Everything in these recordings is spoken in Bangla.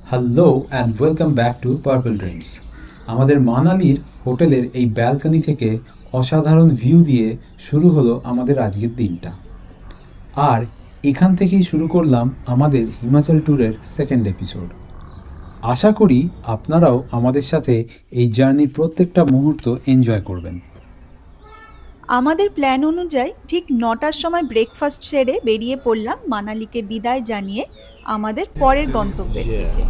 Hello and welcome back to purple dreams. আমাদের মানালির হোটেলের এই ব্যালকনি থেকে অসাধারণ ভিউ দিয়ে শুরু হলো আমাদের আজকের দিনটা। আর এখান থেকেই শুরু করলাম আমাদের হিমাচল ট্যুরের সেকেন্ড এপিসোড। আশা করি আপনারাও আমাদের সাথে এই জার্নির প্রত্যেকটা মুহূর্ত এনজয় করবেন। আমাদের প্ল্যান অনুযায়ী ঠিক 9টার সময় ব্রেকফাস্ট সেরে বেরিয়ে পড়লাম মানালিকে বিদায় জানিয়ে আমাদের পরের গন্তব্যের দিকে।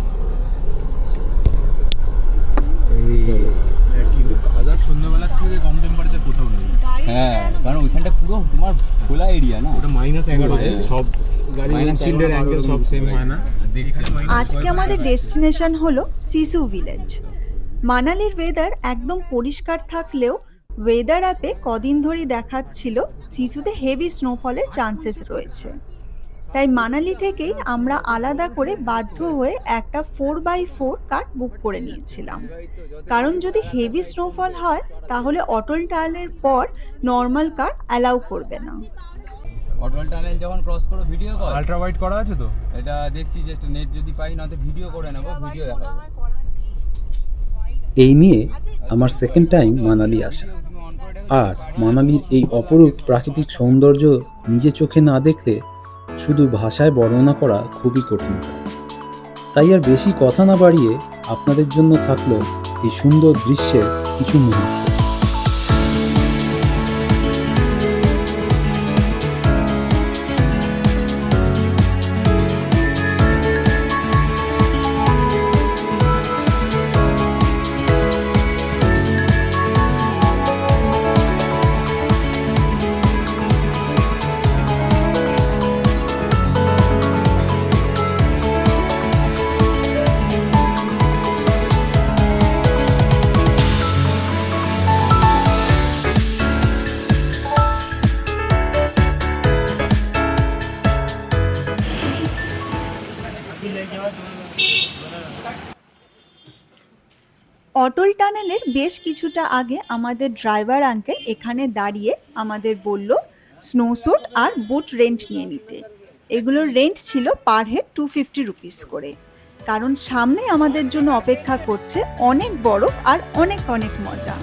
সন্ধ্যাবেলার থেকে কম টেম্পারেচার কোথাও নেই। হ্যাঁ, কারণ ওইখানটা পুরো তোমার খোলা এরিয়া না, ওটা -11 সব গাড়ি শিল্ডের অ্যাঙ্গেল সব সেম হয় না। আজকে আমাদের ডেস্টিনেশন হলো সিসু ভিলেজ। মানালির ওয়েদার একদম পরিষ্কার থাকলেও ওয়েদার অ্যাপে কদিন ধরেই দেখাচ্ছিল সিসুতে হেভি স্নোফলের চান্সেস রয়েছে। তাই মানালি থেকেই আমরা আলাদা করে বাধ্য হয়ে একটা 4x4 কার বুক করে নিয়েছিলাম, কারণ যদি হেভি স্নোফল হয় তাহলে অটল টানেলের পর নর্মাল কার অ্যালাউ করবে না। অটল টানেল যখন ক্রস করো ভিডিও কল আলট্রা ওয়াইড করা আছে তো, এটা দেখছি জাস্ট নেট যদি পাই না তো ভিডিও করে নেবো, ভিডিও দেখাবো। এই নিয়ে আমার সেকেন্ড টাইম মানালি আসা, আর মানালির এই অপরূপ প্রাকৃতিক সৌন্দর্য নিজে চোখে না দেখলে শুধু ভাষায় বর্ণনা করা খুবই কঠিন। তাই আর বেশি কথা না বাড়িয়ে আপনাদের জন্য থাকলো এই সুন্দর দৃশ্যের কিছু মুহূর্ত। অটল টানেলের বেশ কিছুটা আগে আমাদের ড্রাইভার আঙ্কেল এখানে দাঁড়িয়ে আমাদের বলল স্নোস্যুট আর বুট রেন্ট নিয়ে নিতে। এগুলোর রেন্ট ছিল পার হেড 250 রুপিস করে, কারণ সামনে আমাদের জন্য অপেক্ষা করছে অনেক বরফ আর অনেক অনেক মজা।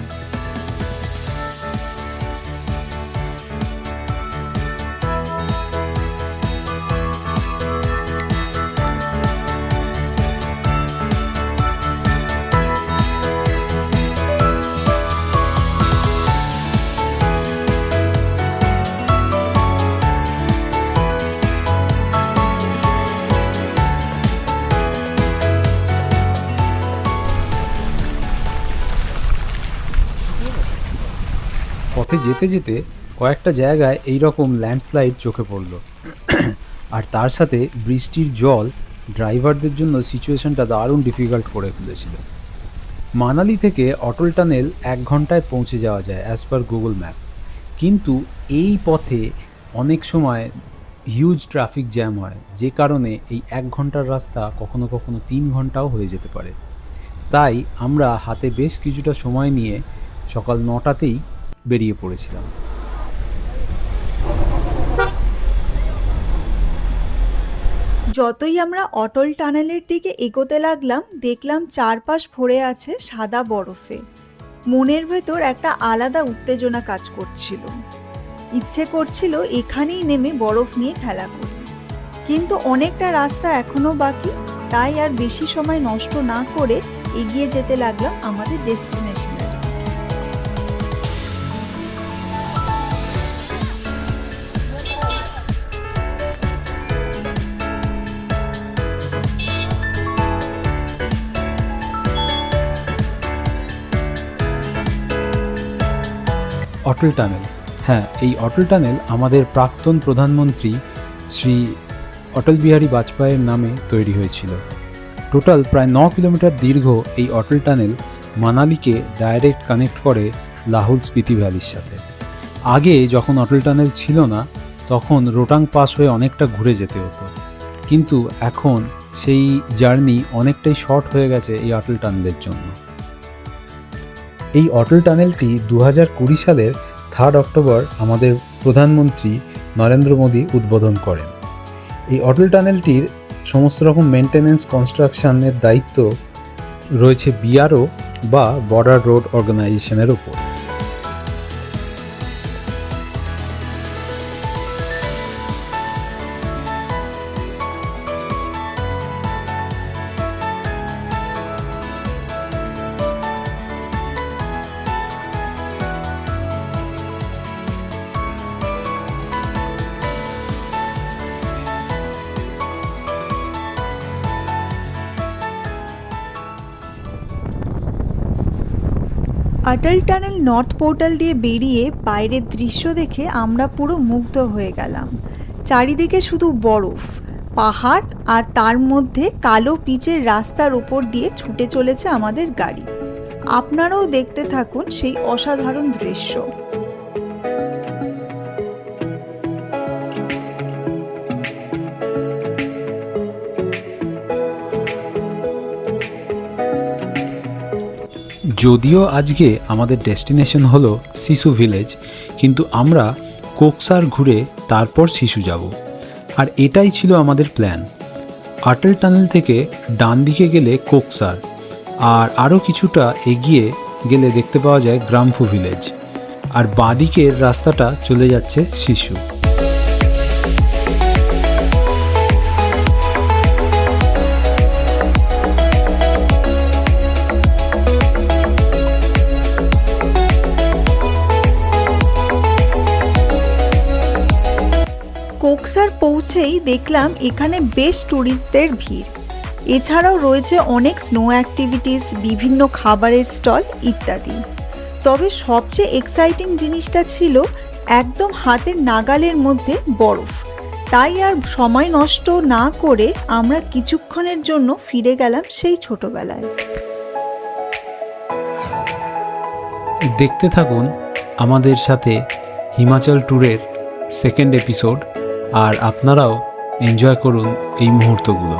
পথে যেতে যেতে কয়েকটা জায়গায় এই রকম ল্যান্ডস্লাইড চোখে পড়ল, আর তার সাথে বৃষ্টির জল ড্রাইভারদের জন্য সিচুয়েশনটা দারুণ ডিফিকাল্ট করে তুলেছিল। মানালি থেকে অটল টানেল 1 ঘন্টায় পৌঁছে যাওয়া যায় অ্যাজ পার গুগল ম্যাপ, কিন্তু এই পথে অনেক সময় হিউজ ট্রাফিক জ্যাম হয়, যে কারণে এই 1 ঘন্টার রাস্তা কখনো কখনো 3 ঘন্টাও হয়ে যেতে পারে। তাই আমরা হাতে বেশ কিছুটা সময় নিয়ে সকাল 9টাতেই বেরিয়ে পড়েছিলাম। যতই আমরা অটল টানেলের দিকে এগোতে লাগলাম, দেখলাম চারপাশ ভরে আছে সাদা বরফে। মনের ভেতর একটা আলাদা উত্তেজনা কাজ করছিল, ইচ্ছে করছিল এখানেই নেমে বরফ নিয়ে খেলা করি, কিন্তু অনেকটা রাস্তা এখনো বাকি। তাই আর বেশি সময় নষ্ট না করে এগিয়ে যেতে লাগলাম আমাদের ডেস্টিনেশনে। অটল টানেল, হ্যাঁ, এই অটল টানেল আমাদের প্রাক্তন প্রধানমন্ত্রী শ্রী অটল বিহারী বাজপেয়ীর নামে তৈরি হয়েছিল। টোটাল প্রায় 9 কিলোমিটার দীর্ঘ এই অটল টানেল মানালিকে ডাইরেক্ট কানেক্ট করে লাহুল স্পিতি ভ্যালির সাথে। আগে যখন অটল টানেল ছিল না তখন রোটাং পাস হয়ে অনেকটা ঘুরে যেতে হতো, কিন্তু এখন সেই জার্নি অনেকটাই শর্ট হয়ে গেছে এই অটল টানেলের জন্য। এই অটল টানেলটি 2020 সালের 3 অক্টোবর আমাদের প্রধানমন্ত্রী নরেন্দ্র মোদী উদ্বোধন করেন। এই অটল টানেলটির সমস্ত রকম মেনটেন্যান্স কনস্ট্রাকশনের দায়িত্ব রয়েছে বিআরও বা বর্ডার রোড অর্গানাইজেশনের ওপর। অটল টানেল নর্থ পোর্টাল দিয়ে বেরিয়ে বাইরের দৃশ্য দেখে আমরা পুরো মুগ্ধ হয়ে গেলাম। চারিদিকে শুধু বরফ, পাহাড়, আর তার মধ্যে কালো পিচের রাস্তার উপর দিয়ে ছুটে চলেছে আমাদের গাড়ি। আপনারাও দেখতে থাকুন সেই অসাধারণ দৃশ্য। যদিও আজকে আমাদের ডেস্টিনেশন হলো সিসু ভিলেজ, কিন্তু আমরা কোকসার ঘুরে তারপর সিসু যাব। আর এটাই ছিল আমাদের প্ল্যান। অটল টানেল থেকে ডান দিকে গেলে কোকসার, আর আরও কিছুটা এগিয়ে গেলে দেখতে পাওয়া যায় গ্রামফু ভিলেজ, আর বাঁদিকের রাস্তাটা চলে যাচ্ছে সিসু। কোকসার পৌঁছেই দেখলাম এখানে বেশ ট্যুরিস্টদের ভিড়। এছাড়াও রয়েছে অনেক স্নো অ্যাক্টিভিটিস, বিভিন্ন খাবারের স্টল ইত্যাদি। তবে সবচেয়ে এক্সাইটিং জিনিসটা ছিল একদম হাতের নাগালের মধ্যে বরফ। তাই আর সময় নষ্ট না করে আমরা কিছুক্ষণের জন্য ফিরে গেলাম সেই ছোটবেলায়। দেখতে থাকুন আমাদের সাথে হিমাচল ট্যুরের সেকেন্ড এপিসোড, আর আপনারাও এনজয় করুন এই মুহূর্তগুলো।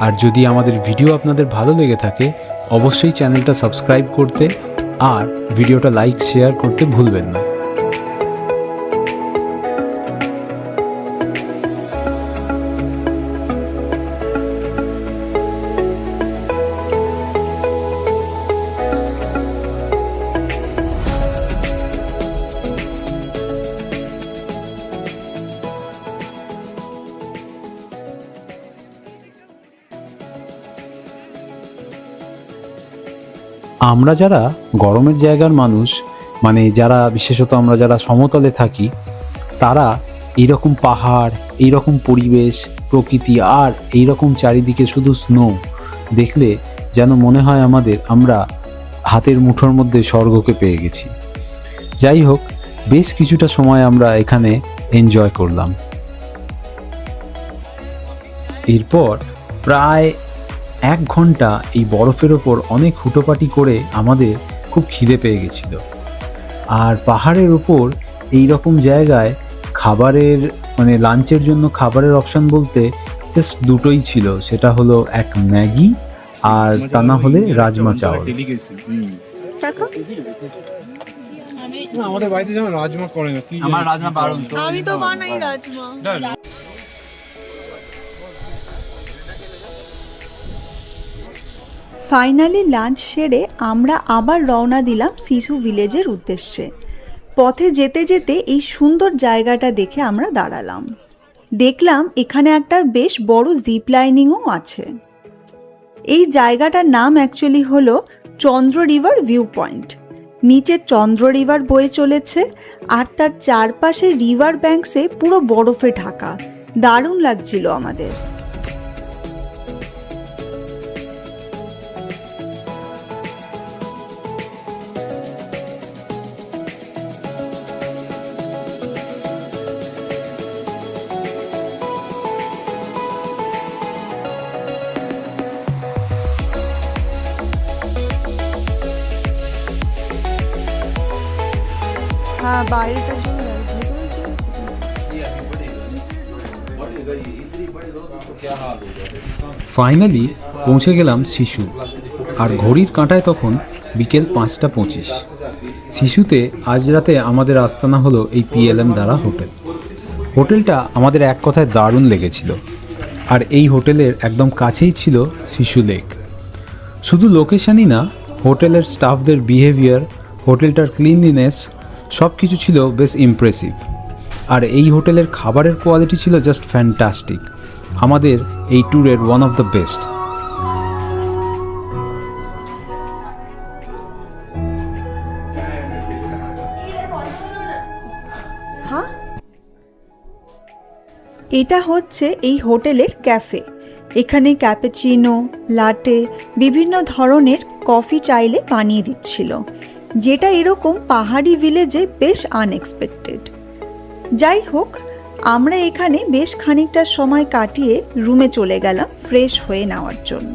আর যদি আমাদের ভিডিও আপনাদের ভালো লেগে থাকে, অবশ্যই চ্যানেলটা সাবস্ক্রাইব করতে আর ভিডিওটা লাইক শেয়ার করতে ভুলবেন না। আমরা যারা গরমের জায়গার মানুষ, মানে যারা বিশেষত আমরা যারা সমতলে থাকি, তারা এইরকম পাহাড়, এইরকম পরিবেশ, প্রকৃতি আর এইরকম চারিদিকে শুধু স্নো দেখলে যেন মনে হয় আমরা হাতের মুঠোর মধ্যে স্বর্গকে পেয়ে গেছি। যাই হোক, বেশ কিছুটা সময় আমরা এখানে এনজয় করলাম। এরপর প্রায় 1 ঘন্টা এই বরফের ওপর অনেক হুটোপাটি করে আমাদের খুব খিদে পেয়ে গেছিল। আর পাহাড়ের ওপর এই রকম জায়গায় খাবারের মানে লাঞ্চের জন্য খাবারের অপশন বলতে জাস্ট দুটোই ছিল, সেটা হলো এক ম্যাগি আর তা না হলে রাজমা চাওয়াল। আমাদের বাড়িতে যেমন রাজমা করে না, আমার রাজমা বারণ। আমি তো বানাই রাজমা। ফাইনালি লাঞ্চ সেরে আমরা আবার রওনা দিলাম সিসু ভিলেজের উদ্দেশ্যে। পথে যেতে যেতে এই সুন্দর জায়গাটা দেখে আমরা দাঁড়ালাম। দেখলাম এখানে একটা বেশ বড় জিপ লাইনিংও আছে। এই জায়গাটার নাম অ্যাকচুয়ালি হলো চন্দ্র রিভার ভিউ পয়েন্ট। নিচে চন্দ্র রিভার বয়ে চলেছে আর তার চারপাশে রিভার ব্যাঙ্কসে পুরো বরফে ঢাকা। দারুণ লাগছিল আমাদের। হ্যাঁ, বাইরেটার জন্য ফাইনালি পৌঁছে গেলাম সিসু, আর ঘড়ির কাঁটায় তখন বিকেল 5:25। সিসুতে আজ রাতে আমাদের আস্তানা হলো এই PLM দ্বারা হোটেলটা আমাদের এক কথায় দারুণ লেগেছিল। আর এই হোটেলের একদম কাছেই ছিল শিশু লেক। শুধু লোকেশনই না, হোটেলের স্টাফদের বিহেভিয়ার, হোটেলটার ক্লিনলিনেস সব কিছু ছিল বেশ ইমপ্রেসিভ। আর এই হোটেলের খাবারের কোয়ালিটি ছিল জাস্ট ফ্যান্টাস্টিক। আমাদের এই ট্যুরের ওয়ান অফ দ্য বেস্ট। হ্যাঁ, এটা হচ্ছে এই হোটেলের ক্যাফে। এখানে ক্যাপুচিনো, লাটে, বিভিন্ন ধরনের কফি চাইলে বানিয়ে দিচ্ছিল, যেটা এরকম পাহাড়ি ভিলেজে বেশ আনএক্সপেক্টেড। যাই হোক, আমরা এখানে বেশ খানিকটা সময় কাটিয়ে রুমে চলে গেলাম ফ্রেশ হয়ে নেওয়ার জন্য।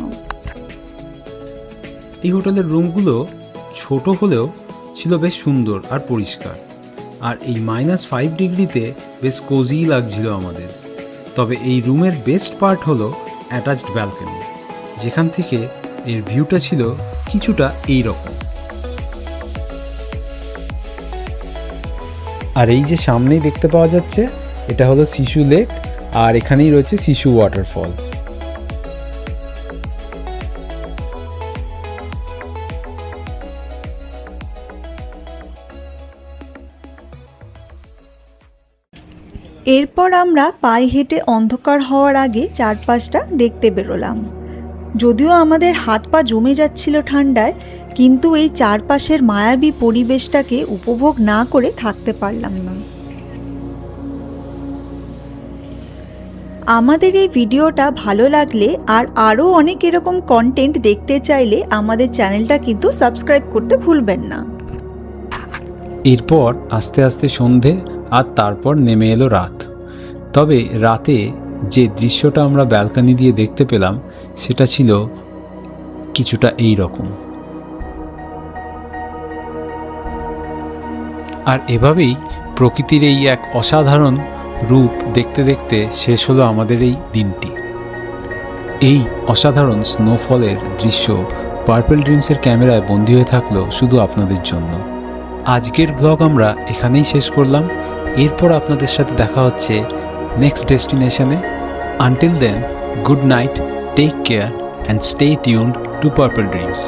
এই হোটেলের রুমগুলো ছোট হলেও ছিল বেশ সুন্দর আর পরিষ্কার। আর এই -5 ডিগ্রিতে বেশ কোজি লাগছিল আমাদের। তবে এই রুমের বেস্ট পার্ট হলো অ্যাটাচড ব্যালকনি, যেখান থেকে এর ভিউটা ছিল কিছুটা এই রকম। আর এই যে সামনেই দেখতে পাওয়া যাচ্ছে, এটা হলো শিশু লেক, আর এখানেই রয়েছে শিশু ওয়াটারফল। এরপর আমরা পায়ে হেঁটে অন্ধকার হওয়ার আগে চারপাশটা দেখতে বেরোলাম। যদিও আমাদের হাত পা জমে যাচ্ছিল ঠান্ডায়, কিন্তু এই চারপাশের মায়াবী পরিবেশটাকে উপভোগ না করে থাকতে পারলাম না। আমাদের এই ভিডিওটা ভালো লাগলে আর আরও অনেক এরকম কন্টেন্ট দেখতে চাইলে আমাদের চ্যানেলটা কিন্তু সাবস্ক্রাইব করতে ভুলবেন না। এরপর আস্তে আস্তে সন্ধে, আর তারপর নেমে এলো রাত। তবে রাতে যে দৃশ্যটা আমরা ব্যালকনি দিয়ে দেখতে পেলাম সেটা ছিল কিছুটা এই রকম। আর এভাবেই প্রকৃতির এই এক অসাধারণ রূপ দেখতে দেখতে শেষ হলো আমাদের এই দিনটি। এই অসাধারণ স্নোফলের দৃশ্য পার্পল ড্রিমসের ক্যামেরায় বন্দী হয়ে থাকলো শুধু আপনাদের জন্য। আজকের ব্লগ আমরা এখানেই শেষ করলাম। এরপর আপনাদের সাথে দেখা হচ্ছে নেক্সট ডেস্টিনেশনে। Until then, good night, take care and stay tuned to purple dreams.